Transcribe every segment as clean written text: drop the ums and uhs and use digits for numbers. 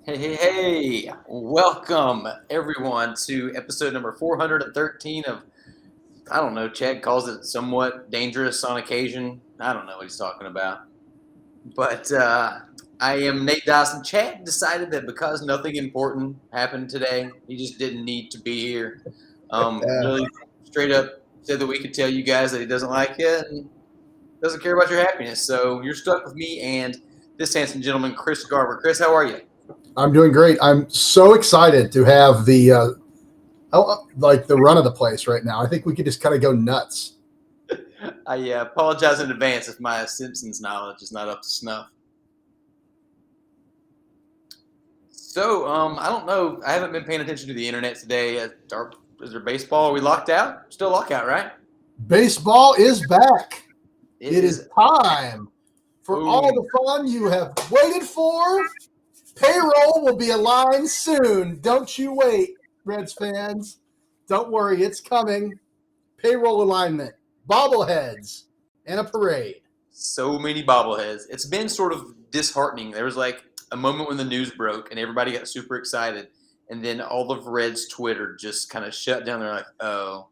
Hey. Welcome everyone to episode number 413 of, I don't know, Chad calls it somewhat dangerous on occasion. I don't know what he's talking about. But I am Nate Dawson. Chad decided that because nothing important happened today, he just didn't need to be here. Really straight up said that we could tell you guys that he doesn't like you and doesn't care about your happiness. So you're stuck with me and this handsome gentleman, Chris Garber. Chris, how are you? I'm doing great. I'm so excited to have the the run of the place right now. I think we could just kind of go nuts. I apologize in advance if my Simpsons knowledge is not up to snuff. So, I don't know. I haven't been paying attention to the internet today. Is there baseball? Are we locked out? Still lockout, right? Baseball is back. It is time for all the fun you have waited for. Payroll will be aligned soon. Don't you wait, Reds fans. Don't worry, it's coming. Payroll alignment, bobbleheads, and a parade. So many bobbleheads. It's been sort of disheartening. There was like a moment when the news broke and everybody got super excited. And then all of Reds Twitter just kind of shut down. They're like, our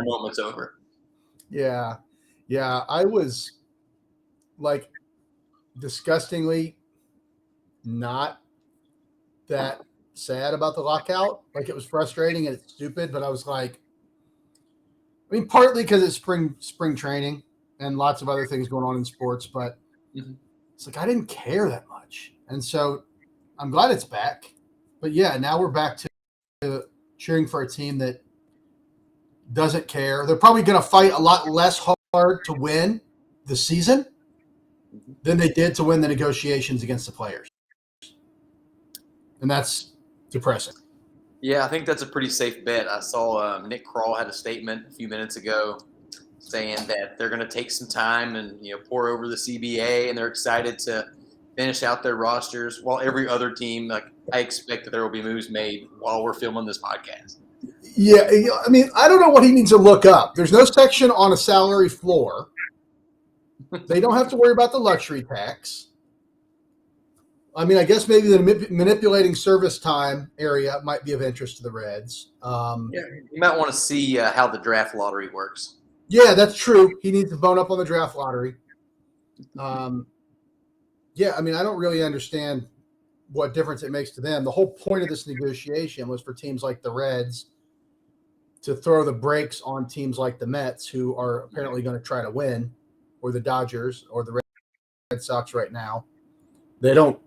moment's over. Yeah. I was like disgustingly not that sad about the lockout. Like, it was frustrating and it's stupid, but I was like, I mean, partly because it's spring training and lots of other things going on in sports, but it's like I didn't care that much. And so I'm glad it's back. But yeah, now we're back to cheering for a team that doesn't care. They're probably going to fight a lot less hard to win the season than they did to win the negotiations against the players. And that's depressing. Yeah, I think that's a pretty safe bet. I saw Nick Kroll had a statement a few minutes ago saying that they're going to take some time and pour over the CBA, and they're excited to finish out their rosters. While every other team, like, I expect that there will be moves made while we're filming this podcast. Yeah, I mean, I don't know what he needs to look up. There's no section on a salary floor. They don't have to worry about the luxury tax. I mean, I guess maybe the manipulating service time area might be of interest to the Reds. You might want to see how the draft lottery works. Yeah, that's true. He needs to bone up on the draft lottery. Yeah, I mean, I don't really understand what difference it makes to them. The whole point of this negotiation was for teams like the Reds to throw the brakes on teams like the Mets, who are apparently going to try to win, or the Dodgers, or the Red Sox right now. They don't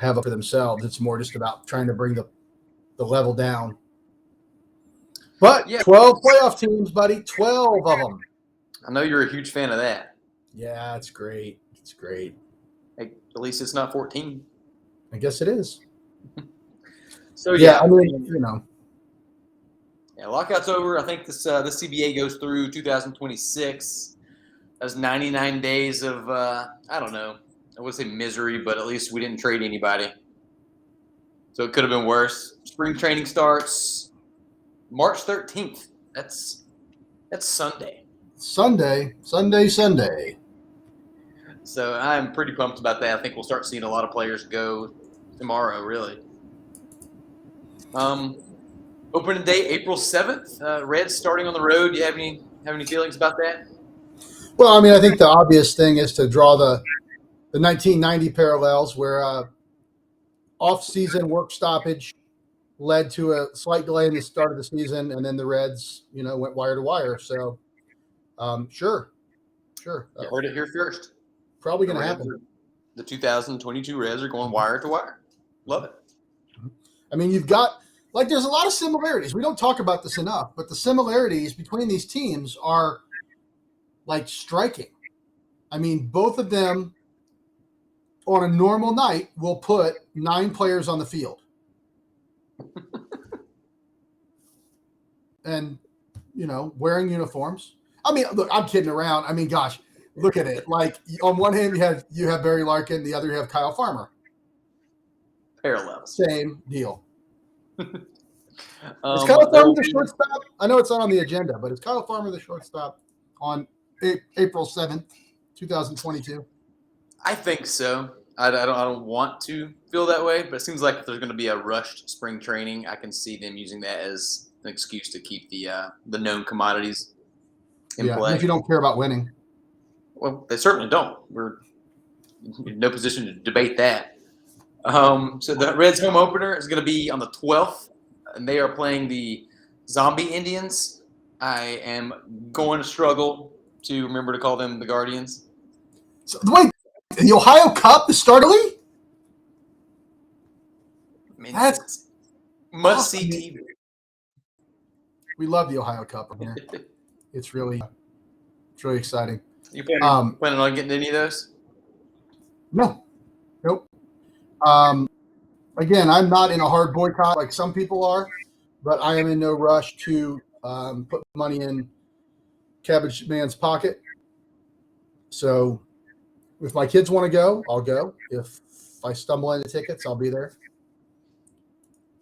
have it for themselves. It's more just about trying to bring the level down. But 12 playoff teams, buddy, 12 of them. I know you're a huge fan of that. Yeah, it's great. It's great. Hey, at least it's not 14. I guess it is. So yeah, I mean, Yeah, lockout's over. I think this CBA goes through 2026. That's 99 days of I don't know. I would say misery, but at least we didn't trade anybody. So it could have been worse. Spring training starts March 13th. That's Sunday. Sunday. So I'm pretty pumped about that. I think we'll start seeing a lot of players go tomorrow, really. Opening day, April 7th. Reds starting on the road. Do you have any feelings about that? Well, I mean, I think the obvious thing is to draw the 1990 parallels, where off-season work stoppage led to a slight delay in the start of the season, and then the Reds, went wire to wire. So, sure. You heard it here first. Probably going to happen. The 2022 Reds are going wire to wire. Love it. I mean, you've got, there's a lot of similarities. We don't talk about this enough, but the similarities between these teams are, striking. I mean, both of them on a normal night will put 9 players on the field. And, wearing uniforms. I mean, look, I'm kidding around. I mean, gosh, look at it. On one hand, you have Barry Larkin, the other you have Kyle Farmer. Parallels. Same deal. Is Kyle Farmer the shortstop? I know it's not on the agenda, but is Kyle Farmer the shortstop on April 7th, 2022? I think so. I don't want to feel that way, but it seems like if there's going to be a rushed spring training, I can see them using that as an excuse to keep the known commodities in Yeah, and play. if you don't care about winning, Well, they certainly don't. We're in no position to debate that. So the Reds home opener is going to be on the 12th, and they are playing the Zombie Indians. I am going to struggle to remember to call them the Guardians. so, wait, the Ohio Cup is start early. I mean, That's it's must awesome. see TV. We love the Ohio Cup from here. It's really exciting. You Um, planning on getting any of those? no, nope. Again, I'm not in a hard boycott like some people are, but I am in no rush to put money in Cabbage Man's pocket. So if my kids want to go, I'll go. If I stumble into tickets, I'll be there.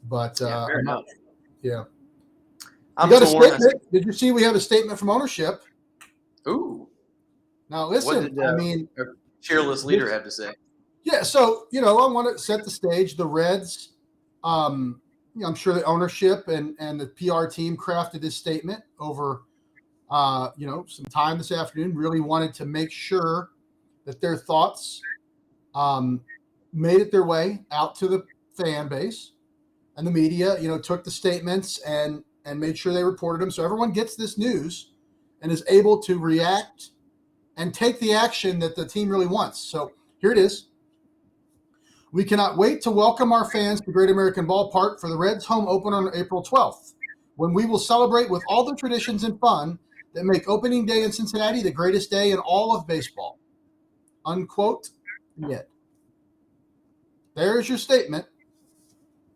But Yeah, fair enough. Yeah. I'm We got a torn. statement. Did you see we have a statement from ownership? Ooh, Now, what listen, did I mean, our cheerless leader have to say? yeah, so, I want to set the stage. The Reds, I'm sure the ownership and the PR team crafted this statement over, some time this afternoon, really wanted to make sure that their thoughts made it their way out to the fan base, and the media, took the statements and made sure they reported them. So everyone gets this news and is able to react and take the action that the team really wants. So here it is. We cannot wait to welcome our fans to Great American Ballpark for the Reds home opener on April 12th, when we will celebrate with all the traditions and fun that make opening day in Cincinnati the greatest day in all of baseball. Unquote. Yet. There's your statement.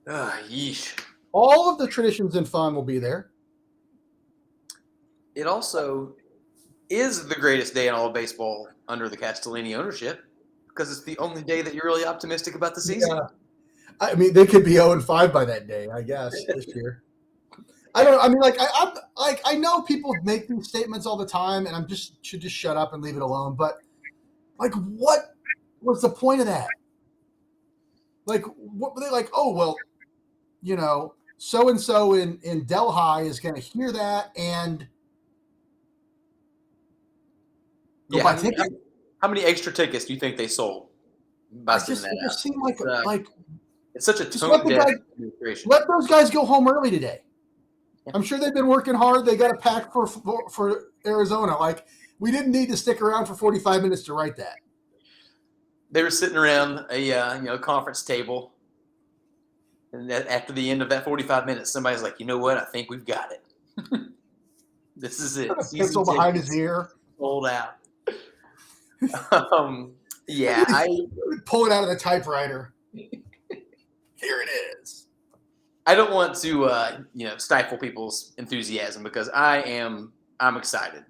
Yeesh. All of the traditions and fun will be there. It also is the greatest day in all of baseball under the Castellini ownership because it's the only day that you're really optimistic about the season. Yeah. I mean, they could be 0-5 by that day, I guess, this year. I don't know. I mean, I know people make these statements all the time, and should just shut up and leave it alone. But what was the point of that? What were they like? Oh well, so and so in Delhi is going to hear that and go buy tickets. How many extra tickets do you think they sold by sending that It out? just seemed like It's such a just let tone deaf administration. let those guys go home early today. I'm sure they've been working hard. They got a pack for Arizona. We didn't need to stick around for 45 minutes to write that. They were sitting around a conference table, and after the end of that 45 minutes, somebody's like, "You know what? I think we've got it. This is it. Pencil behind his ear, sold out." Yeah, I pull it out of the typewriter. Here it is. I don't want to stifle people's enthusiasm because I'm excited.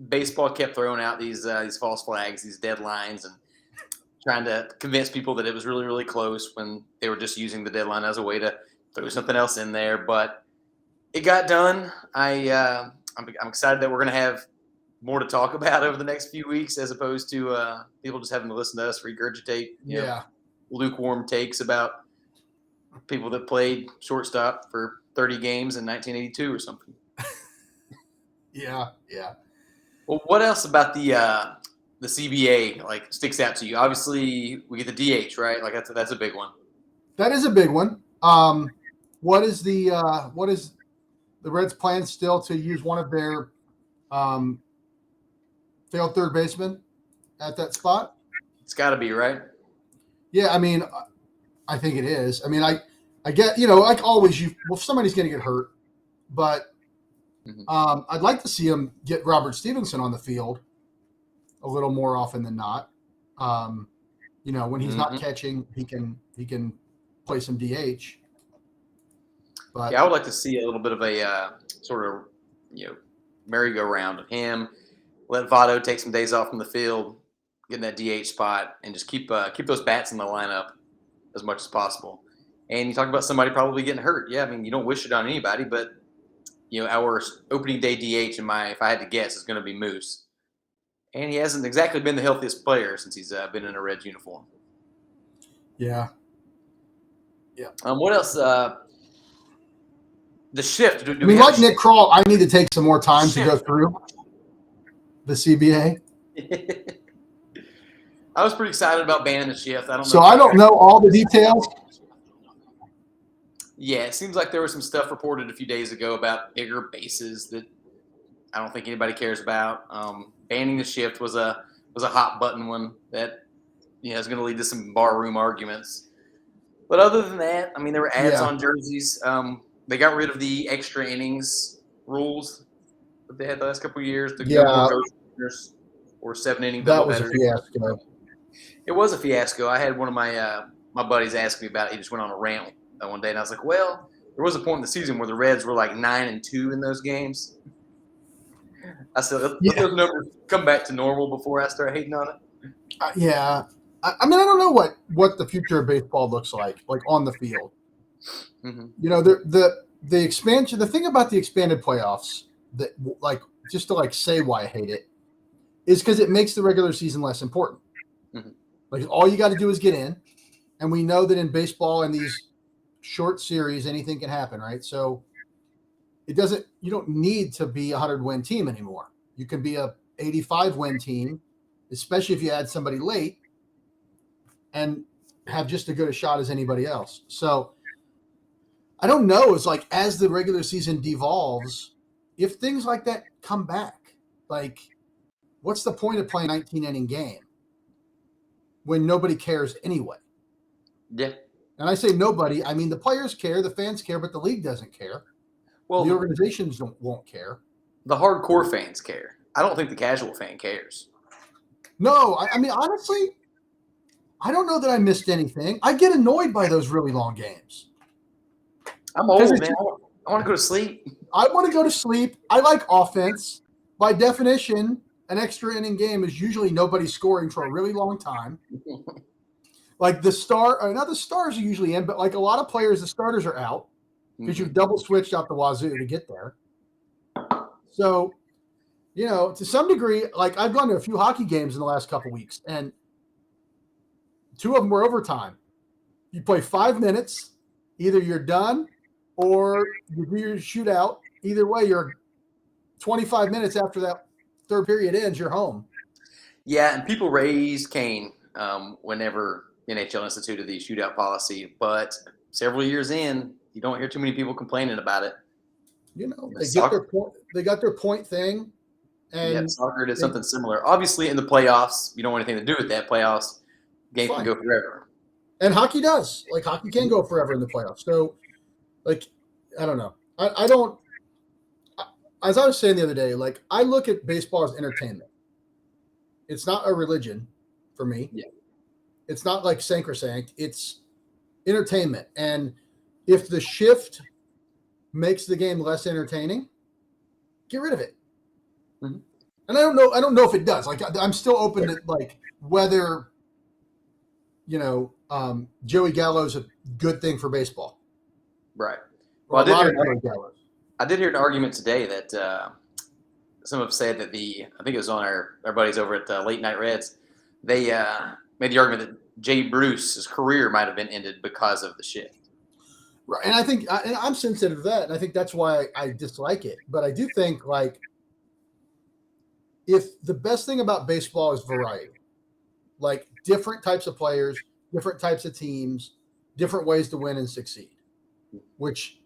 Baseball kept throwing out these false flags, these deadlines, and trying to convince people that it was really, really close when they were just using the deadline as a way to throw something else in there. But it got done. I'm excited that we're going to have more to talk about over the next few weeks, as opposed to people just having to listen to us regurgitate lukewarm takes about people that played shortstop for 30 games in 1982 or something. Yeah. Well, what else about the CBA sticks out to you? Obviously, we get the DH, right? That's a big one. That is a big one. What is the Reds' plan still to use one of their failed third baseman at that spot? It's got to be, right? Yeah, I mean, I think it is. I mean, I get, like always, somebody's going to get hurt, but I'd like to see him get Robert Stevenson on the field a little more often than not. When he's not catching, he can play some DH. But yeah, I would like to see a little bit of a sort of merry-go-round of him. Let Votto take some days off from the field, get in that DH spot, and just keep those bats in the lineup as much as possible. And you talk about somebody probably getting hurt. Yeah, I mean, you don't wish it on anybody, but our opening day DH, if I had to guess, is going to be Moose. And he hasn't exactly been the healthiest player since he's been in a Reds uniform. Yeah. What else? The shift. Do I we mean, have like Nick Kroll, I need to take some more time to go through the CBA. I was pretty excited about banning the shift. I don't know. So I don't know all the details. Yeah, it seems like there was some stuff reported a few days ago about bigger bases that I don't think anybody cares about. Banning the shift was a hot button one that is going to lead to some barroom arguments. But other than that, I mean, there were ads on jerseys. They got rid of the extra innings rules that they had the last couple of years to go more ghost or 7 inning That was doubleheaders. a fiasco. It was a fiasco. I had one of my buddies ask me about it. He just went on a rant one day, and I was like, "Well, there was a point in the season where the Reds were like 9-2 in those games." I said, "Let those numbers come back to normal before I start hating on it." Yeah. I mean, I don't know what the future of baseball looks like on the field. Mm-hmm. The expansion. The thing about the expanded playoffs that just to say why I hate it is because it makes the regular season less important. Mm-hmm. All you got to do is get in, and we know that in baseball and these short series, anything can happen, right? So you don't need to be a 100-win team anymore. You can be a 85-win team, especially if you add somebody late and have just as good a shot as anybody else. So I don't know. It's as the regular season devolves, if things like that come back, what's the point of playing a 19-inning game when nobody cares anyway? Yeah. And I say nobody, I mean the players care, the fans care, but the league doesn't care. Well, the organizations won't care. The hardcore fans care. I don't think the casual fan cares. No, I mean, honestly, I don't know that I missed anything. I get annoyed by those really long games. I'm old, man. I want to go to sleep. I want to go to sleep. I like offense. By definition, an extra inning game is usually nobody scoring for a really long time. Not the stars are usually in, but a lot of players, the starters are out because you've double switched out the wazoo to get there. So, to some degree, I've gone to a few hockey games in the last couple of weeks, and 2 of them were overtime. You play 5 minutes, either you're done or you do your shootout. Either way, you're 25 minutes after that third period ends, you're home. Yeah, and people raise Cain whenever NHL instituted the shootout policy, but several years in, you don't hear too many people complaining about it. They got their point thing, and soccer did something similar. Obviously, in the playoffs, you don't want anything to do with that. Playoffs game can go forever, and hockey does. Hockey can go forever in the playoffs. So, I don't know. I don't. As I was saying the other day, I look at baseball as entertainment. It's not a religion for me. Yeah. It's not sacrosanct. It's entertainment. And if the shift makes the game less entertaining, get rid of it. Mm-hmm. And I don't know if it does. I'm still open to whether Joey Gallo's a good thing for baseball. Right. Well, I did hear an argument today that some have said that I think it was on our buddies over at Late Night Reds. They made the argument that Jay Bruce's career might have been ended because of the shift. Right, and I think and I'm sensitive to that, and I think that's why I dislike it. But I do think if the best thing about baseball is variety, different types of players, different types of teams, different ways to win and succeed, which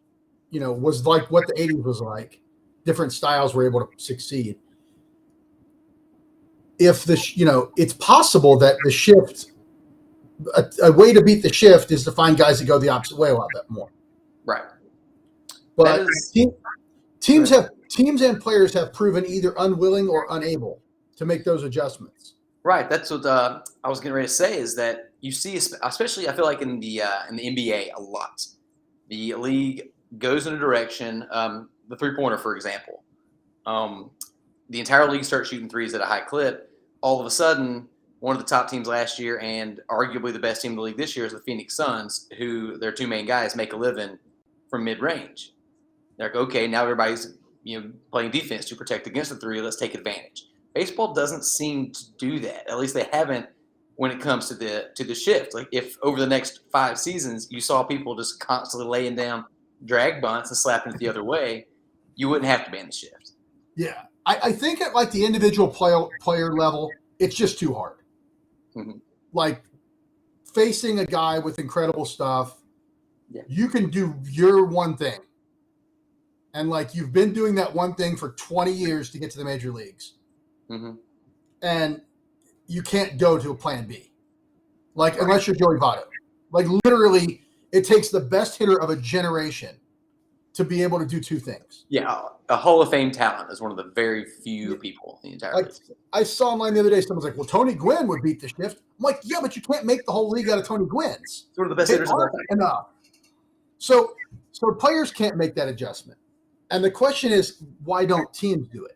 was what the 80s was like. Different styles were able to succeed. If it's possible that the shift, a way to beat the shift is to find guys that go the opposite way a lot bit more. Right. But teams and players have proven either unwilling or unable to make those adjustments. Right. That's what I was getting ready to say is that you see, especially I feel like in the NBA a lot, the league goes in a direction. The 3-pointer, for example, the entire league starts shooting threes at a high clip. All of a sudden, one of the top teams last year and arguably the best team in the league this year is the Phoenix Suns, who their 2 main guys make a living from mid-range. They're like, okay, now everybody's playing defense to protect against the 3. Let's take advantage. Baseball doesn't seem to do that. At least they haven't when it comes to the shift. Like if over the next 5 seasons you saw people just constantly laying down drag bunts and slapping it the other way, you wouldn't have to ban the shift. Yeah. I think at like the individual player level, it's just too hard. Mm-hmm. Like facing a guy with incredible stuff, Yeah. you can do your one thing. And like you've been doing that one thing for 20 years to get to the major leagues. Mm-hmm. And you can't go to a plan B. Like, unless you're Joey Votto. Like, literally, it takes the best hitter of a generation to be able to do two things. Yeah, a Hall of Fame talent is one of the very few people in the entire league. I saw online the other day, someone's like, well, Tony Gwynn would beat the shift. I'm like, yeah, but you can't make the whole league out of Tony Gwynns. It's one of the best hitters of all time. Enough. So players can't make that adjustment. And the question is, why don't teams do it?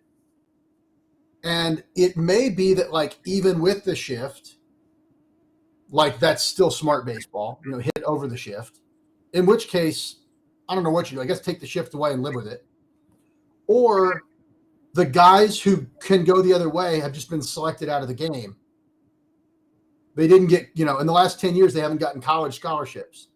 And it may be that, like, even with the shift, like, that's still smart baseball, hit over the shift. In which case, I don't know what you do. I guess take the shift away and live with it. Or the guys who can go the other way have just been selected out of the game. They didn't get, in the last 10 years, they haven't gotten college scholarships.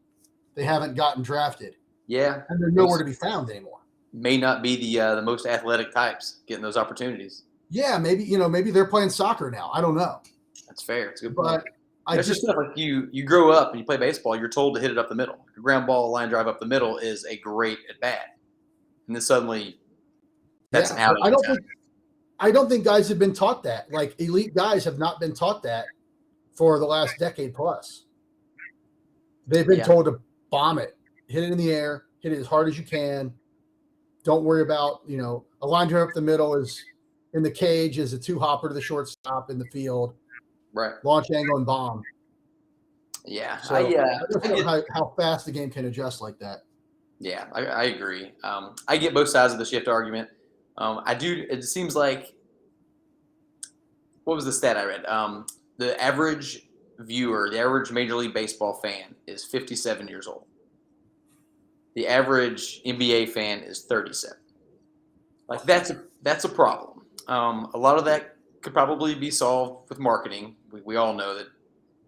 They haven't gotten drafted. Yeah. And they're nowhere to be found anymore. May not be the most athletic types getting those opportunities. Yeah, maybe they're playing soccer now. I don't know. That's fair. It's a good point. But it's just like you grow up and you play baseball, you're told to hit it up the middle. A ground ball, line drive up the middle is a great at bat. And then suddenly that's an out. I don't think guys have been taught that. Like, elite guys have not been taught that for the last decade plus. They've been told to bomb it, hit it in the air, hit it as hard as you can. Don't worry about, a line drive up the middle is in the cage, is a two hopper to the shortstop in the field. Right. Launch angle and bomb. Yeah. So I don't know how fast the game can adjust like that. Yeah, I agree. I get both sides of the shift argument. I do. It seems like, what was the stat I read? The average viewer, the average Major League Baseball fan is 57 years old. The average NBA fan is 37. Like, that's a problem. A lot of that could probably be solved with marketing. We all know that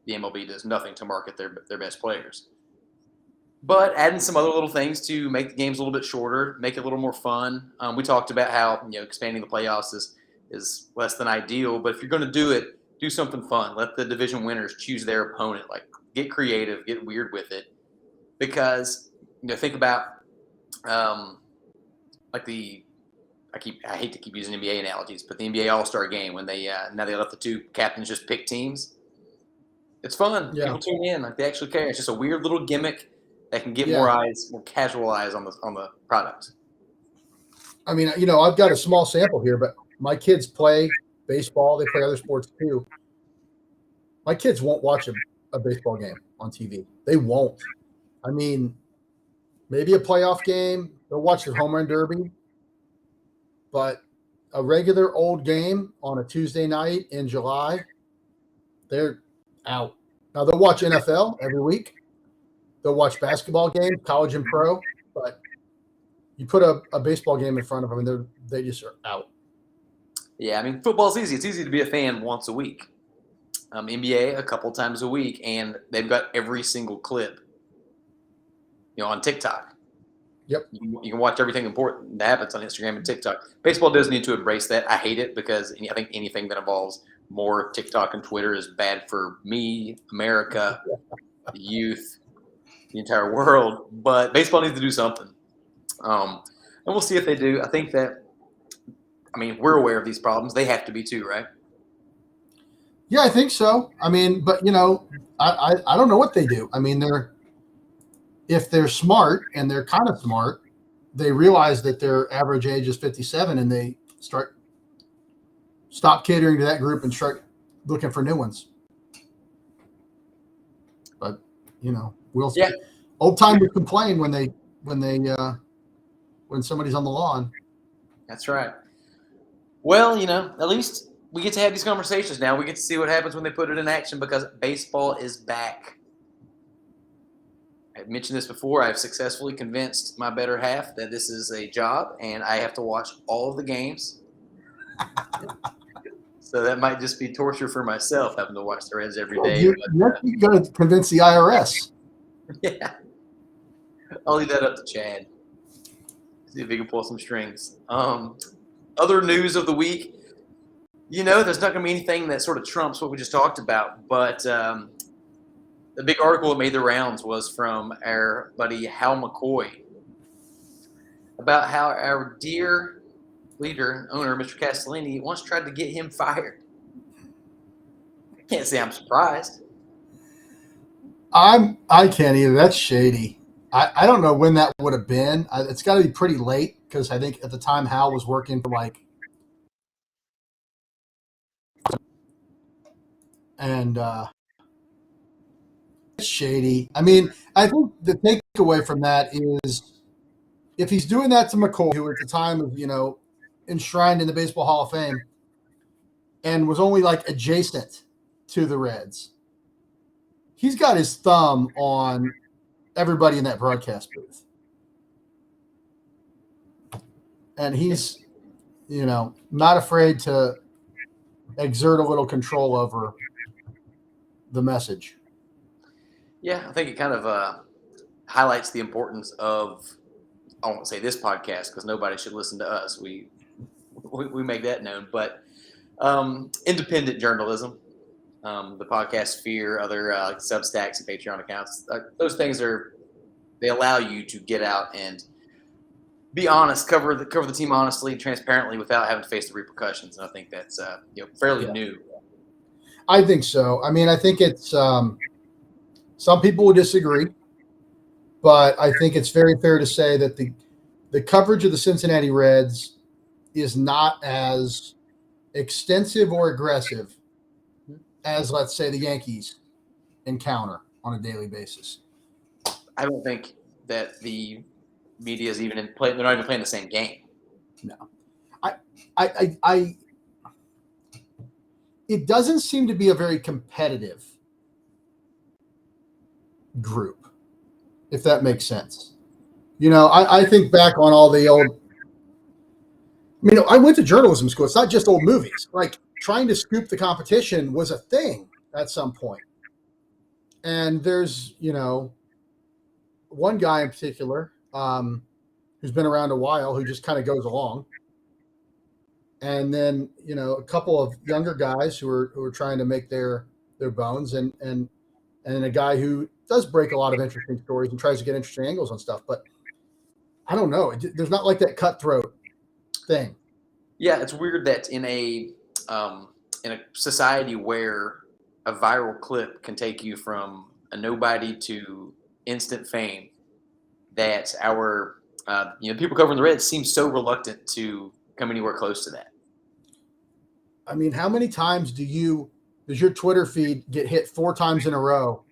the MLB does nothing to market their best players. But adding some other little things to make the games a little bit shorter, make it a little more fun. We talked about how expanding the playoffs is less than ideal. But if you're going to do it, do something fun. Let the division winners choose their opponent. Like, get creative, get weird with it. Because think about like I hate to keep using NBA analogies, but the NBA All-Star game when they now they let the two captains just pick teams. It's fun. Yeah. People tune in, like they actually care. It's just a weird little gimmick that can get more eyes, more casual eyes on the product. I mean, I've got a small sample here, but my kids play baseball. They play other sports too. My kids won't watch a baseball game on TV. They won't. I mean, maybe a playoff game. They'll watch the home run derby. But a regular old game on a Tuesday night in July, they're out. Now, they'll watch NFL every week. They'll watch basketball games, college and pro. But you put a baseball game in front of them, and they just are out. Yeah, I mean, football's easy. It's easy to be a fan once a week. NBA a couple times a week, and they've got every single clip, on TikTok. Yep. You can watch everything important that happens on Instagram and TikTok. Baseball does need to embrace that. I hate it because I think anything that involves more TikTok and Twitter is bad for me, America, the youth, the entire world. But baseball needs to do something. And we'll see if they do. I think that, we're aware of these problems. They have to be too, right? Yeah, I think so. I mean, but, I don't know what they do. I mean, if they're smart, and they're kind of smart, they realize that their average age is 57, and they stop catering to that group and start looking for new ones. But we'll see. Yeah. Old timers complain when somebody's on the lawn. That's right. Well, at least we get to have these conversations now. We get to see what happens when they put it in action because baseball is back. I've mentioned this before. I've successfully convinced my better half that this is a job and I have to watch all of the games. So that might just be torture for myself having to watch the Reds every Well, day. you're going to convince the IRS. Yeah, I'll leave that up to Chad. See if he can pull some strings. Other news of the week. There's not going to be anything that sort of trumps what we just talked about, but the big article that made the rounds was from our buddy Hal McCoy about how our dear leader and owner, Mr. Castellini, once tried to get him fired. I can't say I'm surprised. I can't either. That's shady. I don't know when that would have been. It's got to be pretty late because I think at the time Hal was working for and it's shady. I mean, I think the takeaway from that is if he's doing that to McCoy, who at the time of enshrined in the Baseball Hall of Fame and was only like adjacent to the Reds, he's got his thumb on everybody in that broadcast booth. And he's, not afraid to exert a little control over the message. Yeah, I think it kind of highlights the importance of, I won't say this podcast because nobody should listen to us. We make that known, but independent journalism, the podcast sphere, other like Substacks and Patreon accounts, those things they allow you to get out and be honest, cover the team honestly, transparently, without having to face the repercussions. And I think that's fairly new. I think so. I mean, I think it's some people would disagree, but I think it's very fair to say that the coverage of the Cincinnati Reds is not as extensive or aggressive as, let's say, the Yankees encounter on a daily basis. I don't think that the media is even in play. They're not even playing the same game. No, it doesn't seem to be a very competitive group, if that makes sense. I think back on all the old. I went to journalism school. It's not just old movies. Like trying to scoop the competition was a thing at some point. And there's, one guy in particular who's been around a while who just kind of goes along. And then, a couple of younger guys who are trying to make their bones and a guy who does break a lot of interesting stories and tries to get interesting angles on stuff. But I don't know. There's not like that cutthroat thing. Yeah, it's weird that in a society where a viral clip can take you from a nobody to instant fame, that our people covering the Reds seem so reluctant to come anywhere close to that. I mean, how many times does your Twitter feed get hit 4 times in a row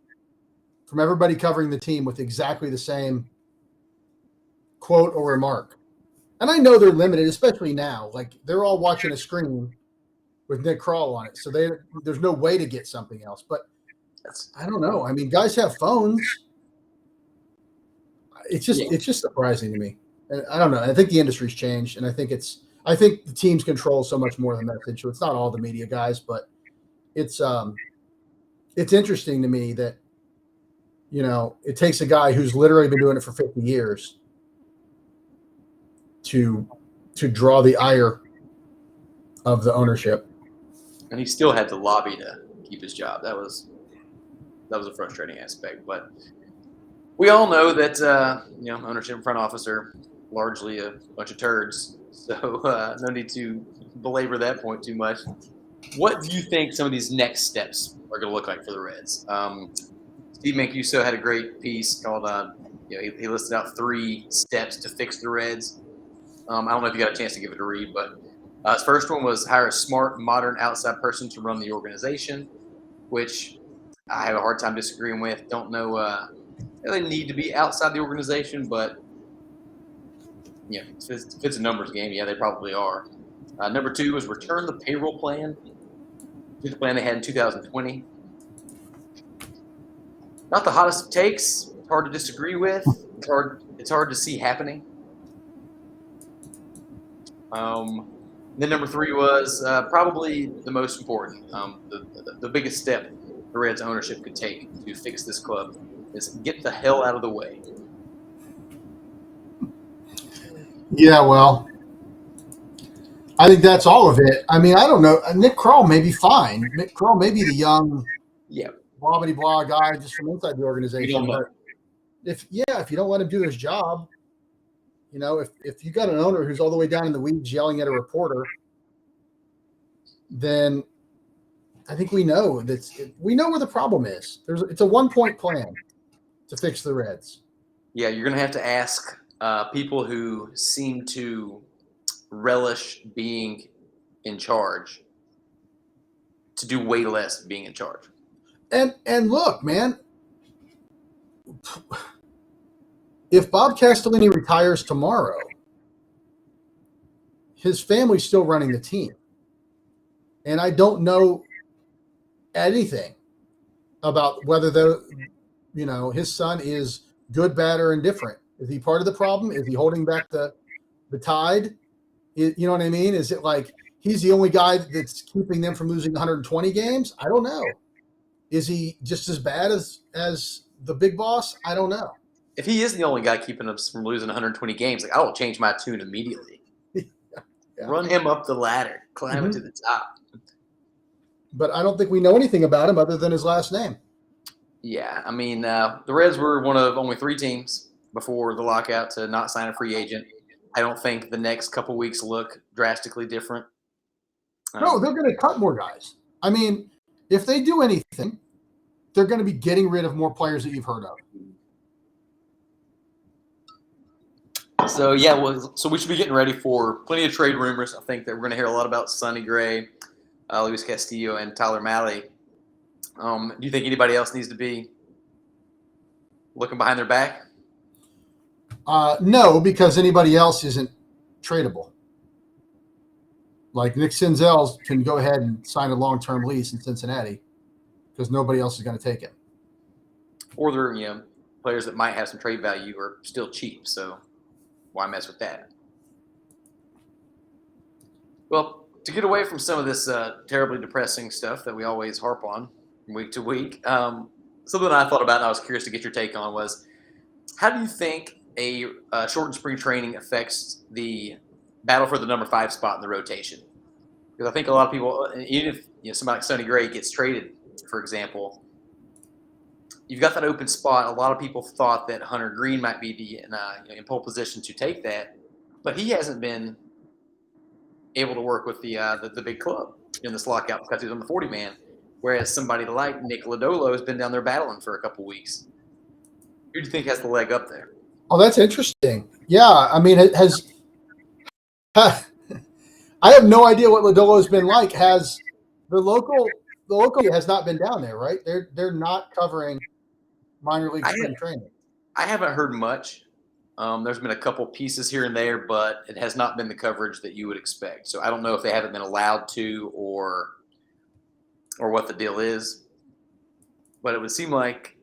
from everybody covering the team with exactly the same quote or remark? And I know they're limited, especially now. Like they're all watching a screen with Nick Kroll on it, so there's no way to get something else. But I don't know. I mean, guys have phones. It's just surprising to me. And I don't know. I think the industry's changed, and I think the teams control so much more than the message. So it's not all the media guys, but it's interesting to me that it takes a guy who's literally been doing it for 50 years to draw the ire of the ownership. And he still had to lobby to keep his job. That was a frustrating aspect. But we all know that ownership and front office are largely a bunch of turds. So no need to belabor that point too much. What do you think some of these next steps are going to look like for the Reds? Steve Mancuso had a great piece called he listed out 3 steps to fix the Reds. I don't know if you got a chance to give it a read, but his first one was hire a smart, modern outside person to run the organization, which I have a hard time disagreeing with. Don't know they need to be outside the organization, but if it's a numbers game, yeah, they probably are. Number 2 was return the payroll plan to the plan they had in 2020. Not the hottest of takes. It's hard to disagree with. It's hard to see happening. Then number 3 was probably the most important, the biggest step the Reds ownership could take to fix this club is get the hell out of the way. Yeah, well, I think that's all of it. I mean, I don't know. Nick Kroll may be fine. Nick Kroll may be the young, Yeah, blah blah blah guy just from inside the we organization. don't know. But if you don't let him do his job, if you got an owner who's all the way down in the weeds yelling at a reporter, then I think we know where the problem is. It's a 1-point plan to fix the Reds. Yeah, you're going to have to ask people who seem to relish being in charge to do way less being in charge. And look, man, if Bob Castellini retires tomorrow, his family's still running the team. And I don't know anything about whether his son is good, bad, or indifferent. Is he part of the problem? Is he holding back the tide? You know what I mean? Is it like he's the only guy that's keeping them from losing 120 games? I don't know. Is he just as bad as the big boss? I don't know. If he is the only guy keeping us from losing 120 games, I will change my tune immediately. Yeah. Run him up the ladder, climb it to the top. But I don't think we know anything about him other than his last name. Yeah, I mean, the Reds were one of only 3 teams before the lockout to not sign a free agent. I don't think the next couple weeks look drastically different. No, they're going to cut more guys. I mean, if they do anything, they're going to be getting rid of more players that you've heard of. So, so we should be getting ready for plenty of trade rumors. I think that we're going to hear a lot about Sonny Gray, Luis Castillo, and Tyler Mahle. Do you think anybody else needs to be looking behind their back? No, because anybody else isn't tradable. Like Nick Senzel can go ahead and sign a long-term lease in Cincinnati because nobody else is going to take it. Or they're players that might have some trade value are still cheap, so why mess with that? Well, to get away from some of this terribly depressing stuff that we always harp on from week to week, something I thought about and I was curious to get your take on was, how do you think a shortened spring training affects the battle for the number 5 spot in the rotation? Because I think a lot of people, even if somebody like Sonny Gray gets traded, for example, you've got that open spot. A lot of people thought that Hunter Green might be in pole position to take that, but he hasn't been able to work with the big club in this lockout because he's on the 40-man, whereas somebody like Nick Lodolo has been down there battling for a couple weeks. Who do you think has the leg up there? Oh, that's interesting. Yeah, I mean, I have no idea what Lodolo's been like. Has the local has not been down there, right? They're not covering minor league spring training. I haven't heard much. There's been a couple pieces here and there, but it has not been the coverage that you would expect. So I don't know if they haven't been allowed to or what the deal is. But it would seem like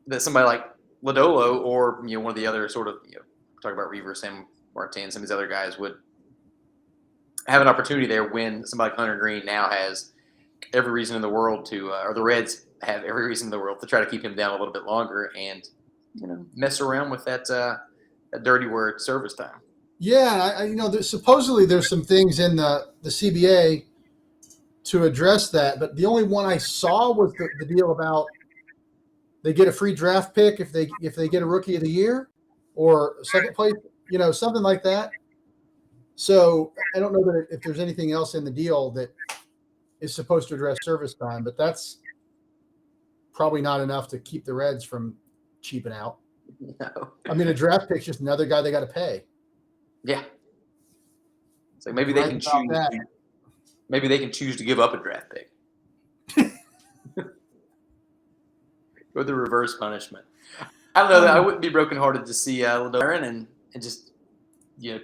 that somebody like Lodolo or one of the other sort of talk about Reaver, Sam Martin, some of these other guys would have an opportunity there when somebody like Hunter Green now has every reason in the world to, or the Reds have every reason in the world to try to keep him down a little bit longer and mess around with that dirty word service time. Yeah, supposedly there's some things in the CBA to address that, but the only one I saw was the deal about they get a free draft pick if they get a rookie of the year or second place, something like that. So I don't know that if there's anything else in the deal that is supposed to address service time, but that's probably not enough to keep the Reds from cheaping out. No. I mean, a draft pick's just another guy they got to pay. Yeah. So maybe they can choose. Maybe they can choose to give up a draft pick. Or the reverse punishment. I don't know. That I wouldn't be brokenhearted to see Lodolo and just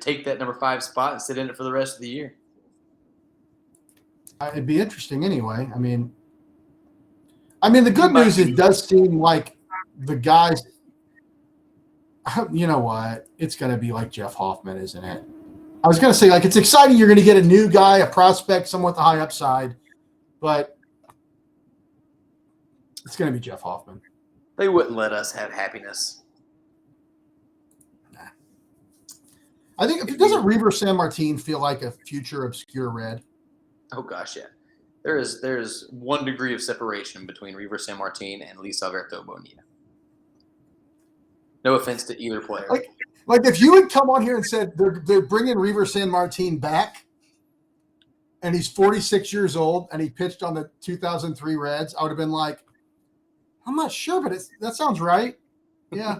take that number 5 spot and sit in it for the rest of the year. It'd be interesting anyway. I mean, the good news is it does seem like the guys. You know what? It's going to be like Jeff Hoffman, isn't it? I was going to say, like, it's exciting. You're going to get a new guy, a prospect, somewhat the high upside, but it's going to be Jeff Hoffman. They wouldn't let us have happiness. Nah. I think, doesn't Reaver San Martin feel like a future obscure Red? Oh gosh, yeah. There's 1 degree of separation between Reaver San Martin and Luis Alberto Bonilla. No offense to either player. Like if you had come on here and said they're bringing Reaver San Martin back, and he's 46 years old, and he pitched on the 2003 Reds, I would have been like, I'm not sure, but that sounds right. Yeah.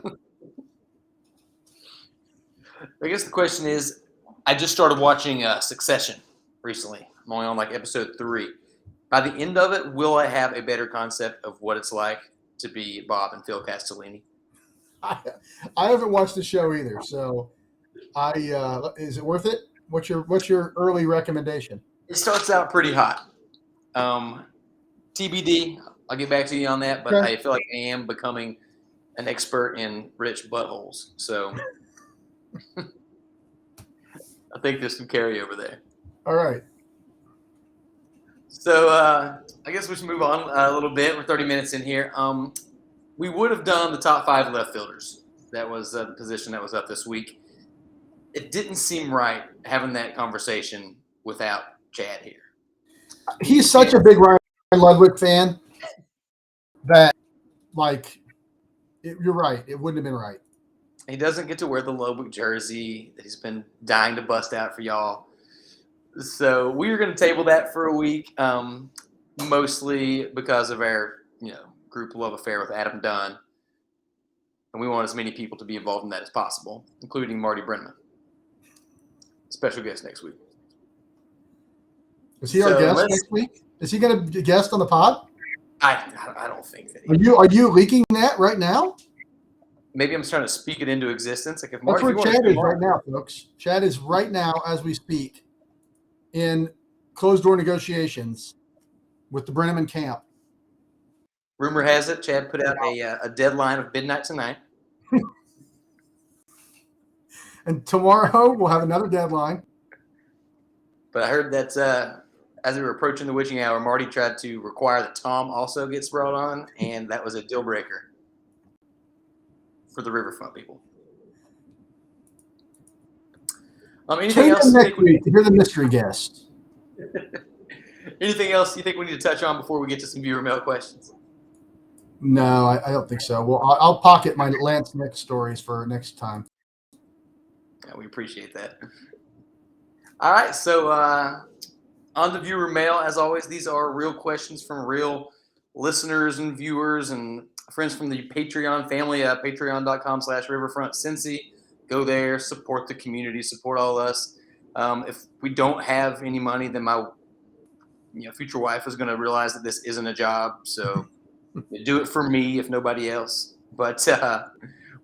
I guess the question is, I just started watching Succession recently. I'm only on like episode 3. By the end of it, will I have a better concept of what it's like to be Bob and Phil Castellini? I haven't watched the show either, so is it worth it? What's your early recommendation? It starts out pretty hot. TBD. I'll get back to you on that, but Okay. I feel like I am becoming an expert in rich buttholes. So I think there's some carryover there. All right. So I guess we should move on a little bit. We're 30 minutes in here. We would have done the top 5 left fielders. That was the position that was up this week. It didn't seem right having that conversation without Chad here. He's such a big Ryan Ludwig fan that, like, you're right. It wouldn't have been right. He doesn't get to wear the Ludwig jersey that he's been dying to bust out for y'all. So we were going to table that for a week, mostly because of our group love affair with Adam Dunn. And we want as many people to be involved in that as possible, including Marty Brenneman. Special guest next week. Is he our guest next week? Is he going to be a guest on the pod? I don't think that. Are you leaking that right now? Maybe I'm trying to speak it into existence. Like if That's Marty, where Chad is right now, folks. Chad is right now, as we speak, in closed-door negotiations with the Brenneman camp. Rumor has it, Chad put out a deadline of midnight tonight. And tomorrow we'll have another deadline. But I heard that as we were approaching the witching hour, Marty tried to require that Tom also gets brought on, and that was a deal breaker for the Riverfront people. Anything else? Next week to hear the mystery guest. Anything else you think we need to touch on before we get to some viewer mail questions? No, I don't think so. Well, I'll pocket my Lance Nick stories for next time. Yeah, we appreciate that. All right, so on the viewer mail, as always, these are real questions from real listeners and viewers and friends from the Patreon family, patreon.com/riverfrontcincy. Go there, support the community, support all of us. If we don't have any money, then my future wife is going to realize that this isn't a job, so do it for me if nobody else. But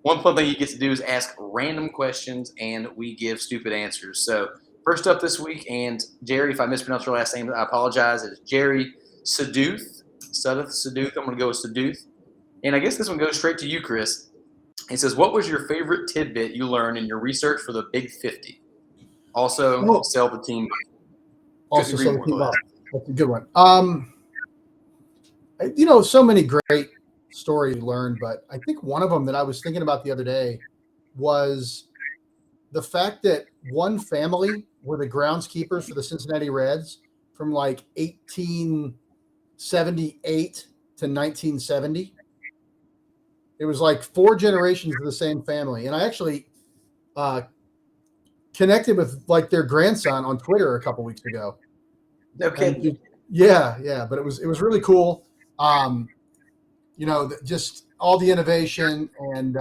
one fun thing you get to do is ask random questions, and we give stupid answers. So first up this week, and Jerry, if I mispronounce your last name, I apologize. It's Jerry Saduth. Saduth. I'm going to go with Saduth. And I guess this one goes straight to you, Chris. He says, what was your favorite tidbit you learned in your research for the Big 50? Also, sell the team. Also, sell the team. That's a good one. So many great stories you learned, but I think one of them that I was thinking about the other day was the fact that one family were the groundskeepers for the Cincinnati Reds from like 1878 to 1970. It was like 4 generations of the same family. And I actually connected with like their grandson on Twitter a couple weeks ago. No kidding. Yeah. But it was really cool. Just all the innovation and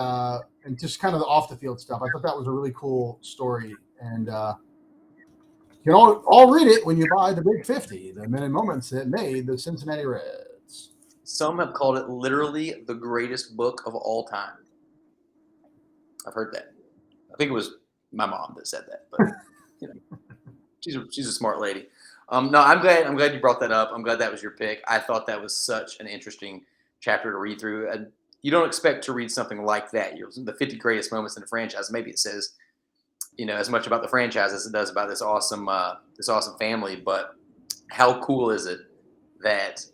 just kind of the off the field stuff. I thought that was a really cool story. And you can all read it when you buy the Big 50, the men and moments that made the Cincinnati Reds. Some have called it literally the greatest book of all time. I've heard that. I think it was my mom that said that, but she's a smart lady. No, I'm glad you brought that up. I'm glad that was your pick. I thought that was such an interesting chapter to read through. And you don't expect to read something like that. The 50 greatest moments in the franchise. Maybe it says as much about the franchise as it does about this awesome family. But how cool is it that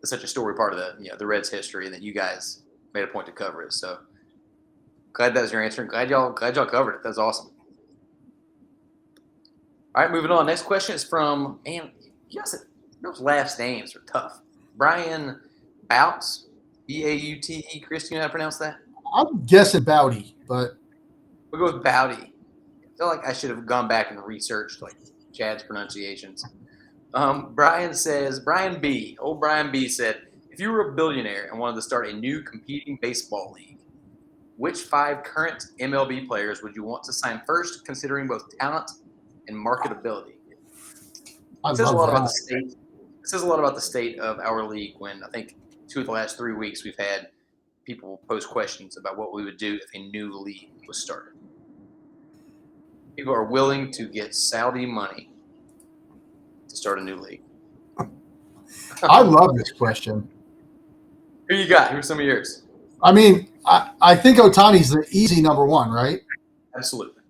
is such a story part of the Reds history, and that you guys made a point to cover it. So glad that was your answer. Glad y'all covered it. That's awesome. All right, moving on. Next question is from, man, you guys, those last names are tough. Brian Bouts, Baute. Chris, you know how to pronounce that? I'm guessing Bowdy, but We'll go with Bowdy. I feel like I should have gone back and researched like Chad's pronunciations. Brian B. Old Brian B. said, if you were a billionaire and wanted to start a new competing baseball league, which 5 current MLB players would you want to sign first, considering both talent and marketability? I It says a love lot about that. the state. It says a lot about the state of our league when I think 2 of the last 3 weeks we've had people pose questions about what we would do if a new league was started. People are willing to get Saudi money to start a new league. I love this question. Who you got? Who are some of yours? I mean, I think Ohtani's the easy number one, right? Absolutely.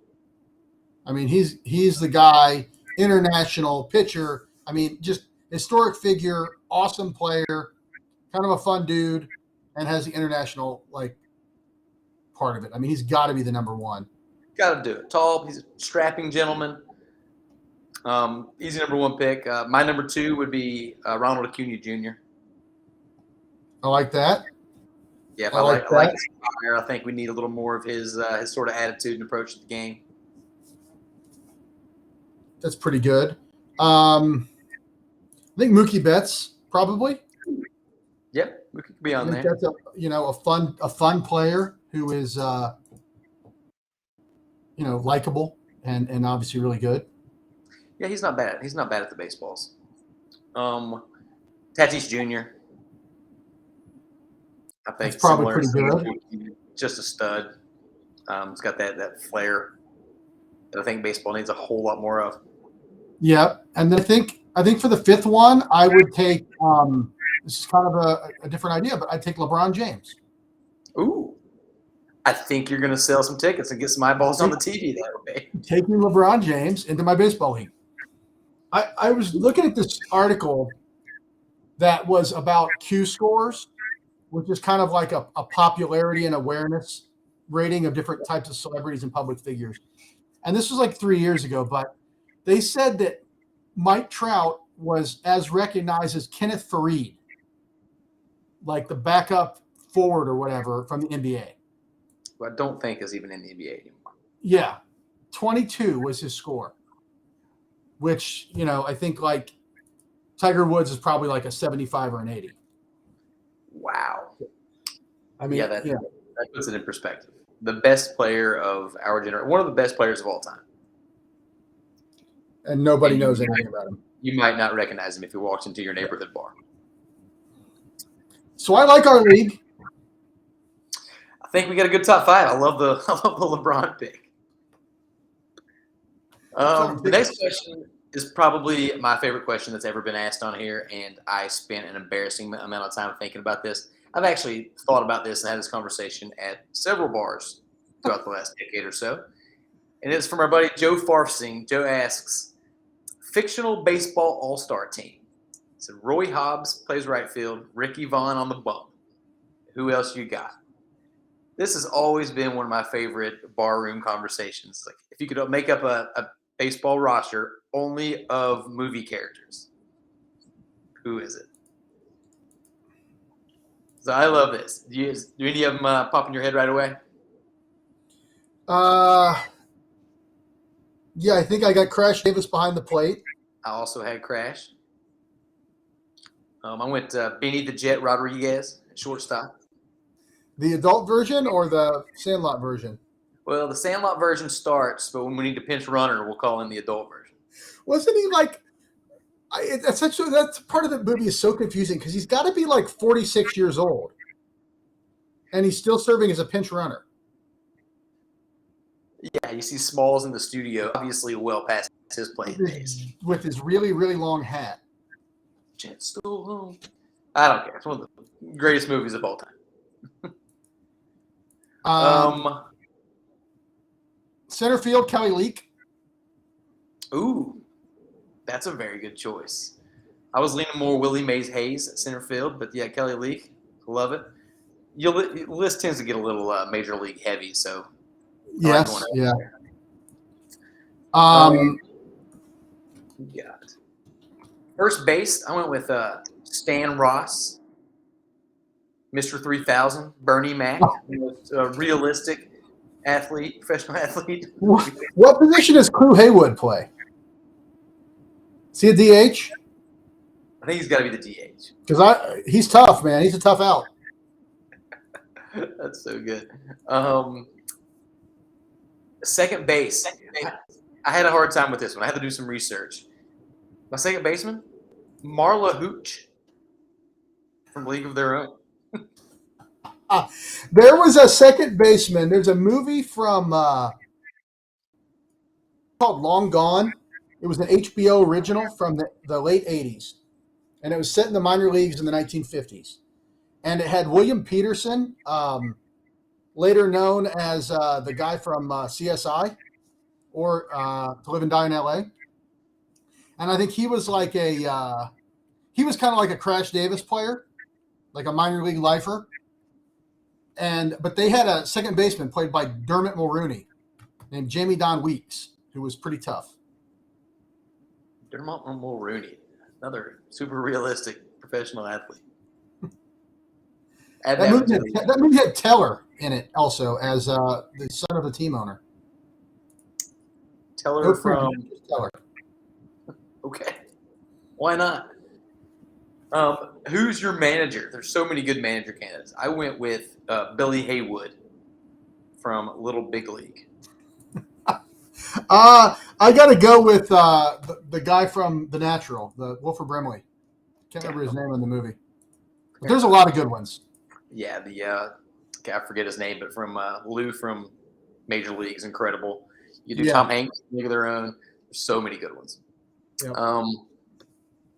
I mean, he's the guy, international pitcher. I mean, just historic figure, awesome player, kind of a fun dude, and has the international part of it. I mean, he's got to be the number one. Got to do it. Tall. He's a strapping gentleman. Easy number 1 pick. My number 2 would be Ronald Acuna Jr. I like that. Yeah, I like his fire. I think we need a little more of his sort of attitude and approach to the game. That's pretty good. I think Mookie Betts probably. Yep, we could be on there. That's a fun player who is likable and obviously really good. Yeah, he's not bad. He's not bad at the baseballs. Tatis Jr. I think that's probably pretty good. Just a stud. He's got that flair that I think baseball needs a whole lot more of. Yeah, and then I think for the 5th one, I would take. This is kind of a different idea, but I'd take LeBron James. Ooh, I think you're going to sell some tickets and get some eyeballs on the TV that way. Taking LeBron James into my baseball league. I was looking at this article that was about Q scores, which is kind of like a popularity and awareness rating of different types of celebrities and public figures. And this was like 3 years ago, but they said that Mike Trout was as recognized as Kenneth Farid, like the backup forward or whatever from the NBA. Who I don't think is even in the NBA anymore. Yeah. 22 was his score, which, I think like Tiger Woods is probably like a 75 or an 80. Wow. I mean, that puts it in perspective. The best player of our generation, one of the best players of all time. And nobody knows anything about him. You might not recognize him if he walks into your neighborhood bar. So I like our league. I think we got a good top 5. I love the LeBron pick. The next question is probably my favorite question that's ever been asked on here, and I spent an embarrassing amount of time thinking about this. I've actually thought about this and had this conversation at several bars throughout the last decade or so. And it's from our buddy Joe Farfsing. Joe asks, fictional baseball all-star team. So Roy Hobbs plays right field, Ricky Vaughn on the bump. Who else you got? This has always been one of my favorite barroom conversations. Like, if you could make up a baseball roster only of movie characters, who is it? So I love this. Do any of them pop in your head right away? Yeah, I think I got Crash Davis behind the plate. I also had Crash. I went Benny the Jet Rodriguez at shortstop. The adult version or the Sandlot version? Well, the Sandlot version starts, but when we need to pinch runner, we'll call in the adult version. Wasn't he like? That's part of the movie is so confusing because he's got to be like 46 years old, and he's still serving as a pinch runner. Yeah, you see Smalls in the studio, obviously well past his playing days. With his really, really long hat. Jet still home. I don't care. It's one of the greatest movies of all time. Center field, Kelly Leak. Ooh, that's a very good choice. I was leaning more Willie Mays Hayes at center field, but yeah, Kelly Leak, love it. Your list tends to get a little major league heavy, so I like going Yes, out yeah. there. Um, Yeah. First base, I went with Stan Ross, Mr. 3000, Bernie Mac, the most realistic athlete, professional athlete. what position does Crew Haywood play? Is he a DH? I think he's got to be the DH. Because he's tough, man. He's a tough out. That's so good. Second base. I had a hard time with this one. I had to do some research. My second baseman, Marla Hooch from League of Their Own. There was a second baseman. There's a movie from called Long Gone. It was an HBO original from the late 80s. And it was set in the minor leagues in the 1950s. And it had William Peterson, later known as the guy from CSI or To Live and Die in LA. And I think he was like he was kind of like a Crash Davis player, like a minor league lifer. But they had a second baseman played by Dermot Mulrooney named Jamie Don Weeks, who was pretty tough. Dermot Mulrooney, another super realistic professional athlete. That movie had Teller in it also as the son of a team owner. Teller from Teller. Okay, why not? Who's your manager? There's so many good manager candidates. I went with Billy Haywood from Little Big League. I got to go with the guy from The Natural, the Wilford Brimley. Can't remember his name in the movie. But there's a lot of good ones. Yeah, I forget his name, but from Lou from Major League is incredible. You do Tom Hanks, League of Their Own. There's so many good ones. Yep.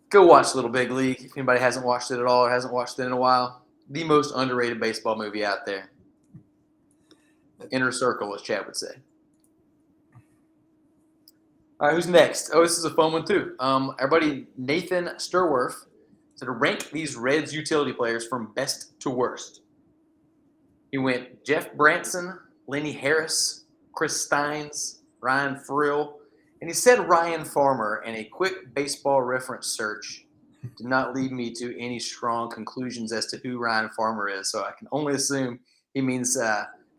Go watch Little Big League if anybody hasn't watched it at all or hasn't watched it in a while. The most underrated baseball movie out there. Inner Circle, as Chad would say. All right, who's next? Oh, this is a fun one too. Our buddy Nathan Sturworth said to rank these Reds utility players from best to worst. He went Jeff Branson, Lenny Harris, Chris Steins, Ryan Frill, and he said Ryan Farmer, and a quick baseball reference search did not lead me to any strong conclusions as to who Ryan Farmer is, so I can only assume he means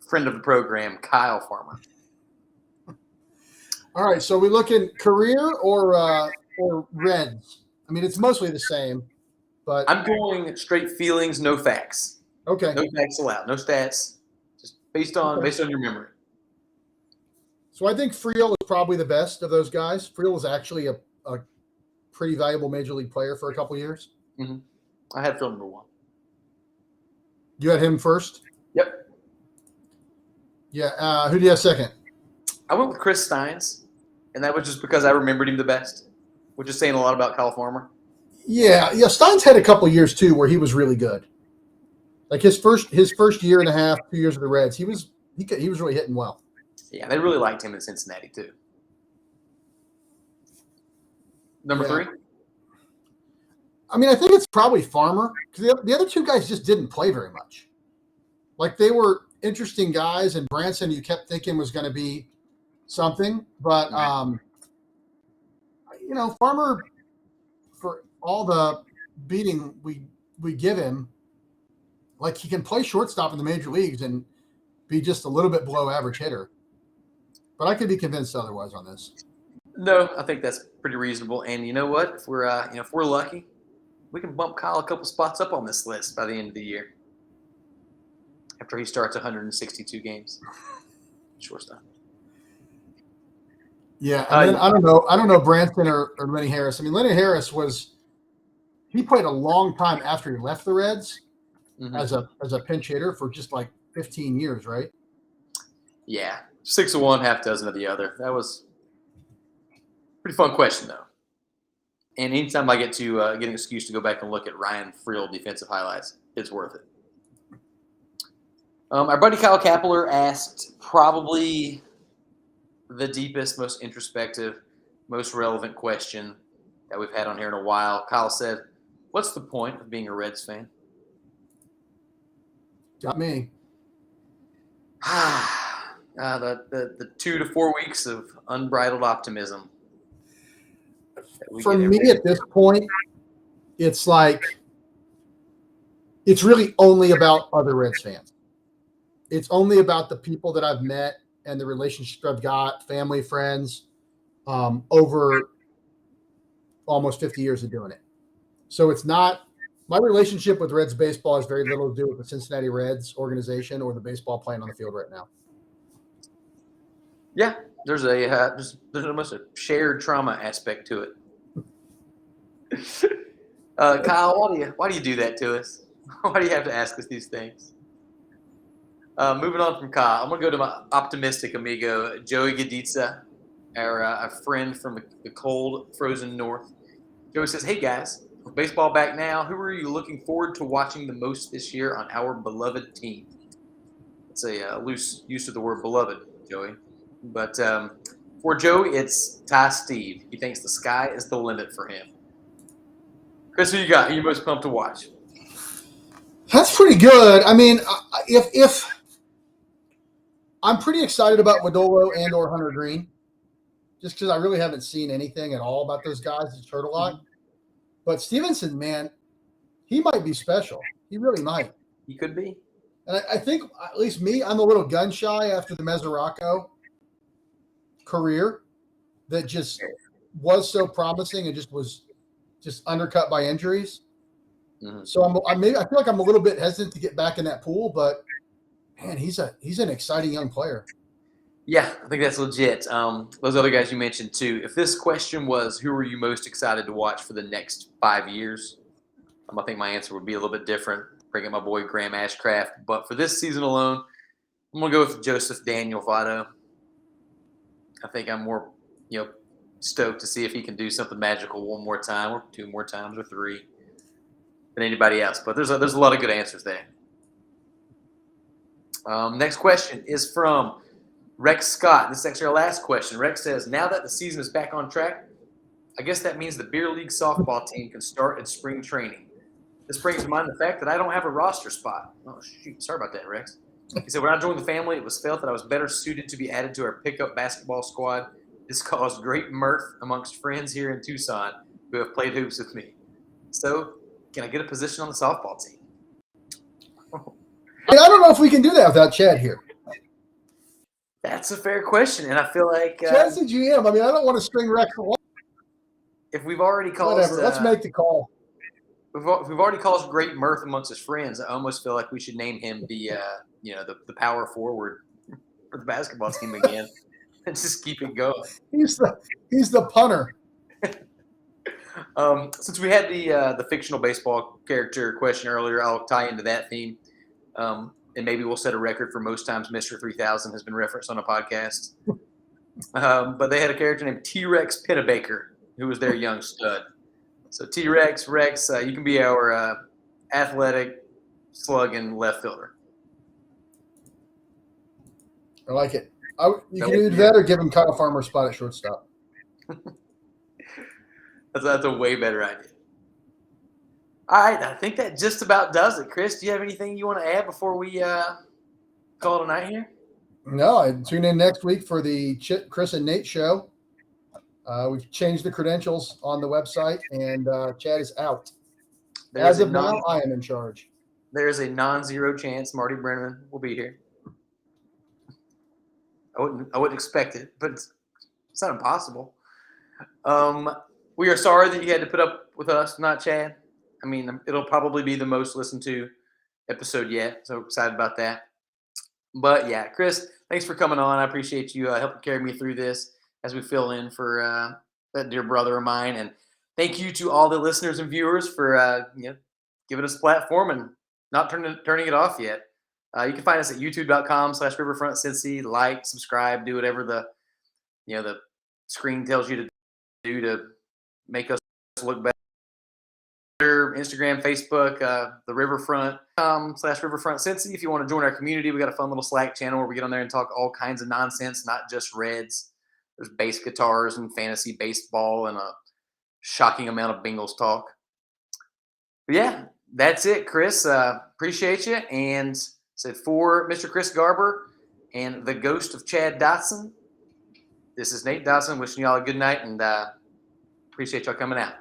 friend of the program, Kyle Farmer. All right, so we looking career or Reds? I mean, it's mostly the same, but I'm going straight feelings, no facts. Okay. No facts allowed, no stats, just based on your memory. So I think Friel is probably the best of those guys. Friel was actually a pretty valuable major league player for a couple years. Mm-hmm. I had Friel number one. You had him first? Yep. Yeah. Who do you have second? I went with Chris Steins, and that was just because I remembered him the best, which is saying a lot about Kyle Farmer. Yeah. Steins had a couple years too where he was really good. Like his first year and a half, 2 years of the Reds, he was really hitting well. Yeah, they really liked him in Cincinnati too. Number three? I mean, I think it's probably Farmer because the other two guys just didn't play very much. Like they were interesting guys, and Branson you kept thinking was going to be something, but Farmer, for all the beating we give him, like he can play shortstop in the major leagues and be just a little bit below average hitter. But I could be convinced otherwise on this. No, I think that's pretty reasonable. And you know what? If we're lucky, we can bump Kyle a couple spots up on this list by the end of the year. After he starts 162 games, shortstop. Yeah, and then I don't know Branson or Lenny Harris. I mean, Lenny Harris he played a long time after he left the Reds as a pinch hitter for just like 15 years, right? Yeah, 6 of one, half dozen of the other. That was a pretty fun question, though. And anytime I get to get an excuse to go back and look at Ryan Friel defensive highlights, it's worth it. Our buddy Kyle Kapler asked probably the deepest, most introspective, most relevant question that we've had on here in a while. Kyle said, "What's the point of being a Reds fan?" Got me. The 2 to 4 weeks of unbridled optimism. For me at this point, it's like it's really only about other Reds fans. It's only about the people that I've met and the relationship I've got, family, friends, over almost 50 years of doing it. So it's not my relationship with Reds baseball has very little to do with the Cincinnati Reds organization or the baseball playing on the field right now. Yeah, there's almost a shared trauma aspect to it. Kyle, why do you do that to us? Why do you have to ask us these things? Moving on from Kyle, I'm gonna go to my optimistic amigo Joey Gaditza, our friend from the cold, frozen north. Joey says, "Hey guys, with baseball back now, who are you looking forward to watching the most this year on our beloved team?" It's a loose use of the word beloved, Joey. But for Joey, it's Ty Steve. He thinks the sky is the limit for him. Chris, who you got? Who you most pumped to watch? That's pretty good. I mean, if I'm pretty excited about Wadolo and or Hunter Green, just because I really haven't seen anything at all about those guys. He's heard a lot. Mm-hmm. But Stevenson, man, he might be special. He really might. He could be. And I think, at least me, I'm a little gun shy after the Mesoraco career that just was so promising and just was undercut by injuries. Mm-hmm. So I feel like I'm a little bit hesitant to get back in that pool, but man, he's an exciting young player. Yeah, I think that's legit. Those other guys you mentioned too. If this question was, who are you most excited to watch for the next 5 years? I think my answer would be a little bit different. Bring in my boy Graham Ashcraft. But for this season alone, I'm going to go with Joseph Daniel Votto. I think I'm more, stoked to see if he can do something magical one more time or 2 more times or 3 than anybody else. But there's a lot of good answers there. Next question is from Rex Scott. This is actually our last question. Rex says, now that the season is back on track, I guess that means the beer league softball team can start its spring training. This brings to mind the fact that I don't have a roster spot. Oh, shoot. Sorry about that, Rex. He said, when I joined the family, it was felt that I was better suited to be added to our pickup basketball squad. This caused great mirth amongst friends here in Tucson who have played hoops with me. So, can I get a position on the softball team? I don't know if we can do that without Chad here. That's a fair question, and I feel like Chad's the GM. I mean, I don't want to string Rex along. If we've already caused whatever, let's make the call. We've already caused great mirth amongst his friends. I almost feel like we should name him the power forward for the basketball team again, and just keep it going. He's the punter. Since we had the fictional baseball character question earlier, I'll tie into that theme. And maybe we'll set a record for most times Mr. 3000 has been referenced on a podcast. But they had a character named T-Rex Pennebaker, who was their young stud. So T-Rex, Rex, you can be our athletic, slugging left fielder. I like it. You can either do that or give him Kyle Farmer a spot at shortstop. That's a way better idea. All right, I think that just about does it. Chris, do you have anything you want to add before we call it a night here? No, I tune in next week for the Chris and Nate show. We've changed the credentials on the website, and Chad is out. As of now, I am in charge. There's a non-zero chance Marty Brennan will be here. I wouldn't expect it, but it's not impossible. We are sorry that you had to put up with us, not Chad. I mean, it'll probably be the most listened to episode yet, so excited about that. But yeah, Chris, thanks for coming on. I appreciate you helping carry me through this as we fill in for that dear brother of mine. And thank you to all the listeners and viewers for giving us a platform and not turning it off yet. You can find us at youtube.com/riverfrontcincy. Like, subscribe, do whatever the screen tells you to do to make us look better. Instagram, Facebook, the riverfront.com/riverfrontcincy. If you want to join our community, we got a fun little Slack channel where we get on there and talk all kinds of nonsense, not just Reds. There's bass guitars and fantasy baseball and a shocking amount of Bengals talk. But yeah, that's it, Chris. Appreciate you. And said for Mr. Chris Garber and the ghost of Chad Dotson, this is Nate Dotson wishing y'all a good night and appreciate y'all coming out.